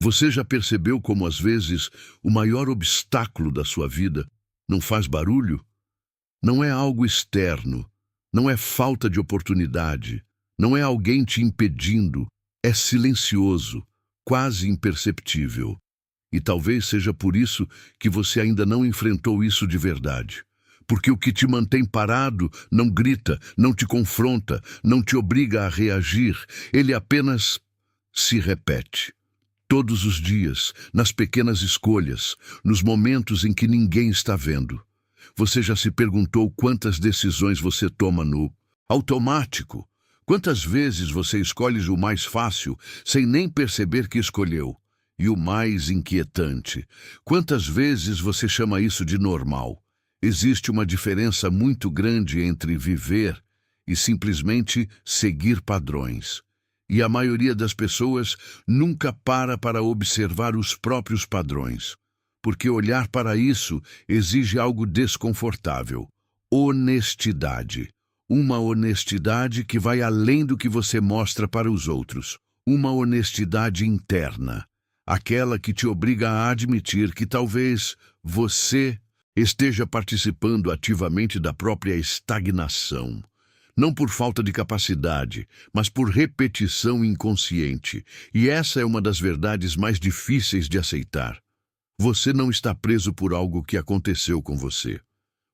Você já percebeu como, às vezes, o maior obstáculo da sua vida não faz barulho? Não é algo externo, não é falta de oportunidade, não é alguém te impedindo, é silencioso, quase imperceptível. E talvez seja por isso que você ainda não enfrentou isso de verdade. Porque o que te mantém parado não grita, não te confronta, não te obriga a reagir, ele apenas se repete. Todos os dias, nas pequenas escolhas, nos momentos em que ninguém está vendo. Você já se perguntou quantas decisões você toma no automático? Quantas vezes você escolhe o mais fácil, sem nem perceber que escolheu? E o mais inquietante, quantas vezes você chama isso de normal? Existe uma diferença muito grande entre viver e simplesmente seguir padrões. E a maioria das pessoas nunca para observar os próprios padrões, porque olhar para isso exige algo desconfortável: honestidade. Uma honestidade que vai além do que você mostra para os outros. Uma honestidade interna, aquela que te obriga a admitir que talvez você esteja participando ativamente da própria estagnação. Não por falta de capacidade, mas por repetição inconsciente. E essa é uma das verdades mais difíceis de aceitar. Você não está preso por algo que aconteceu com você.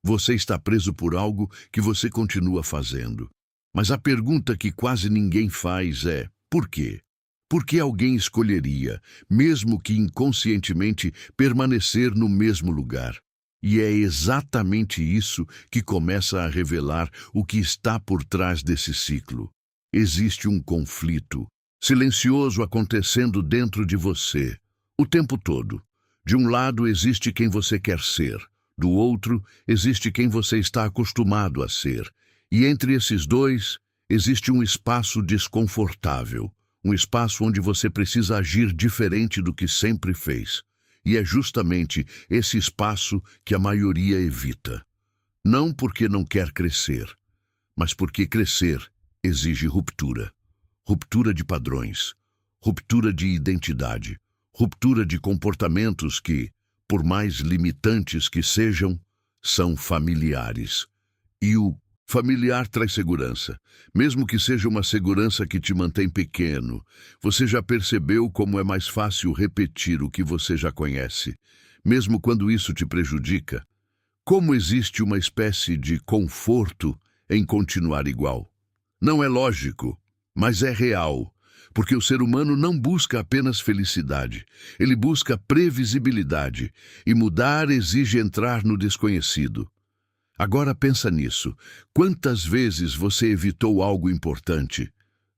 Você está preso por algo que você continua fazendo. Mas a pergunta que quase ninguém faz é: por quê? Por que alguém escolheria, mesmo que inconscientemente, permanecer no mesmo lugar? E é exatamente isso que começa a revelar o que está por trás desse ciclo. Existe um conflito silencioso acontecendo dentro de você, o tempo todo. De um lado existe quem você quer ser, do outro existe quem você está acostumado a ser. E entre esses dois existe um espaço desconfortável, um espaço onde você precisa agir diferente do que sempre fez. E é justamente esse espaço que a maioria evita. Não porque não quer crescer, mas porque crescer exige ruptura. Ruptura de padrões, ruptura de identidade, ruptura de comportamentos que, por mais limitantes que sejam, são familiares. E o familiar traz segurança, mesmo que seja uma segurança que te mantém pequeno. Você já percebeu como é mais fácil repetir o que você já conhece, mesmo quando isso te prejudica? Como existe uma espécie de conforto em continuar igual? Não é lógico, mas é real, porque o ser humano não busca apenas felicidade, ele busca previsibilidade, e mudar exige entrar no desconhecido. Agora pensa nisso. Quantas vezes você evitou algo importante?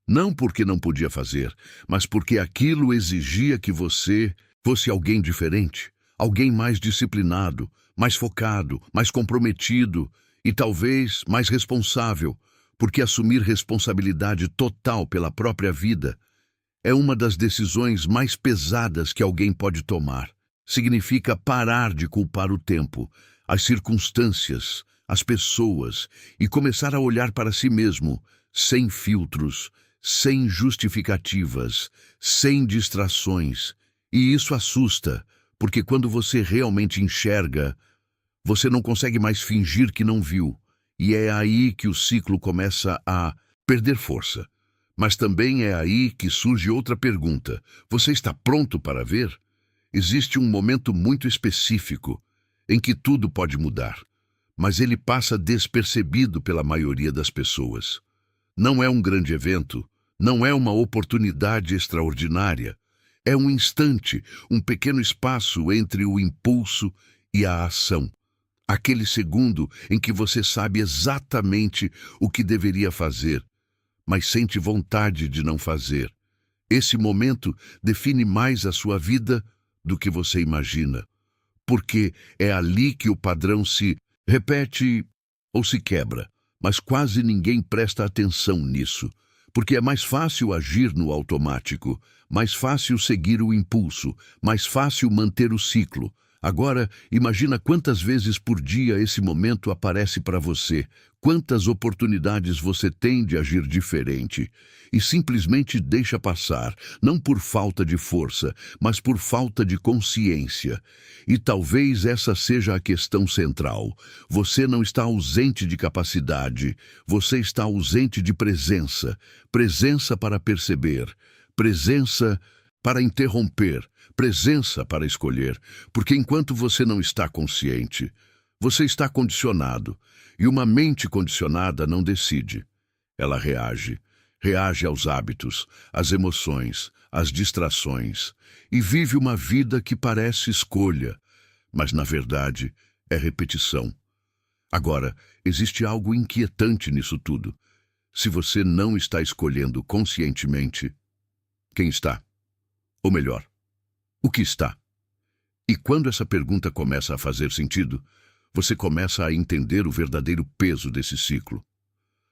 Não porque não podia fazer, mas porque aquilo exigia que você fosse alguém diferente, alguém mais disciplinado, mais focado, mais comprometido e talvez mais responsável, porque assumir responsabilidade total pela própria vida é uma das decisões mais pesadas que alguém pode tomar. Significa parar de culpar o tempo, as circunstâncias, as pessoas, e começar a olhar para si mesmo, sem filtros, sem justificativas, sem distrações. E isso assusta, porque quando você realmente enxerga, você não consegue mais fingir que não viu. E é aí que o ciclo começa a perder força. Mas também é aí que surge outra pergunta: você está pronto para ver? Existe um momento muito específico em que tudo pode mudar, mas ele passa despercebido pela maioria das pessoas. Não é um grande evento, não é uma oportunidade extraordinária. É um instante, um pequeno espaço entre o impulso e a ação. Aquele segundo em que você sabe exatamente o que deveria fazer, mas sente vontade de não fazer. Esse momento define mais a sua vida do que você imagina, porque é ali que o padrão se repete ou se quebra, mas quase ninguém presta atenção nisso, porque é mais fácil agir no automático, mais fácil seguir o impulso, mais fácil manter o ciclo. Agora, imagina quantas vezes por dia esse momento aparece para você, quantas oportunidades você tem de agir diferente e simplesmente deixa passar, não por falta de força, mas por falta de consciência. E talvez essa seja a questão central. Você não está ausente de capacidade, você está ausente de presença, presença para perceber, presença para interromper, presença para escolher, porque enquanto você não está consciente, você está condicionado, e uma mente condicionada não decide. Ela reage, reage aos hábitos, às emoções, às distrações, e vive uma vida que parece escolha, mas na verdade é repetição. Agora, existe algo inquietante nisso tudo. Se você não está escolhendo conscientemente, quem está? Ou melhor, o que está? E quando essa pergunta começa a fazer sentido, você começa a entender o verdadeiro peso desse ciclo.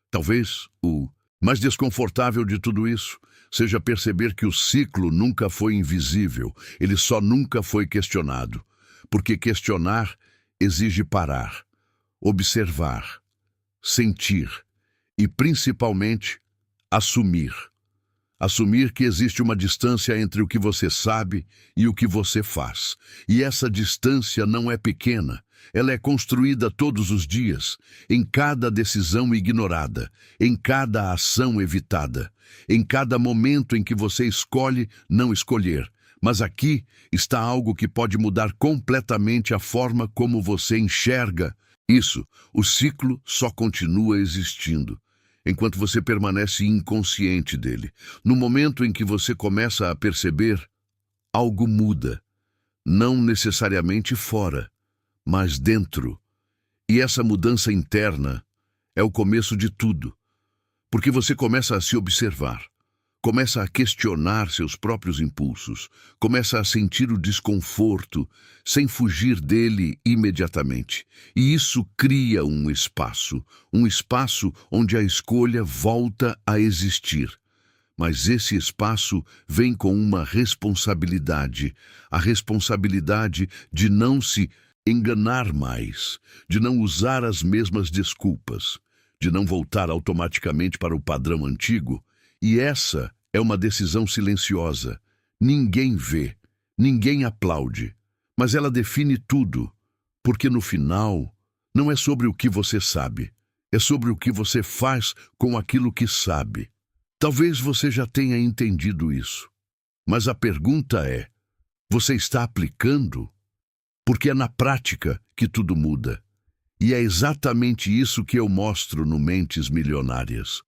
Talvez o mais desconfortável de tudo isso seja perceber que o ciclo nunca foi invisível, ele só nunca foi questionado, porque questionar exige parar, observar, sentir e, principalmente, assumir. Assumir que existe uma distância entre o que você sabe e o que você faz. E essa distância não é pequena. Ela é construída todos os dias, em cada decisão ignorada, em cada ação evitada, em cada momento em que você escolhe não escolher. Mas aqui está algo que pode mudar completamente a forma como você enxerga isso. O ciclo só continua existindo enquanto você permanece inconsciente dele. No momento em que você começa a perceber, algo muda. Não necessariamente fora, mas dentro. E essa mudança interna é o começo de tudo. Porque você começa a se observar, começa a questionar seus próprios impulsos, começa a sentir o desconforto sem fugir dele imediatamente. E isso cria um espaço onde a escolha volta a existir. Mas esse espaço vem com uma responsabilidade, a responsabilidade de não se enganar mais, de não usar as mesmas desculpas, de não voltar automaticamente para o padrão antigo. E essa é uma decisão silenciosa. Ninguém vê, ninguém aplaude, mas ela define tudo, porque no final não é sobre o que você sabe, é sobre o que você faz com aquilo que sabe. Talvez você já tenha entendido isso, mas a pergunta é: você está aplicando? Porque é na prática que tudo muda. E é exatamente isso que eu mostro no Mentes Milionárias.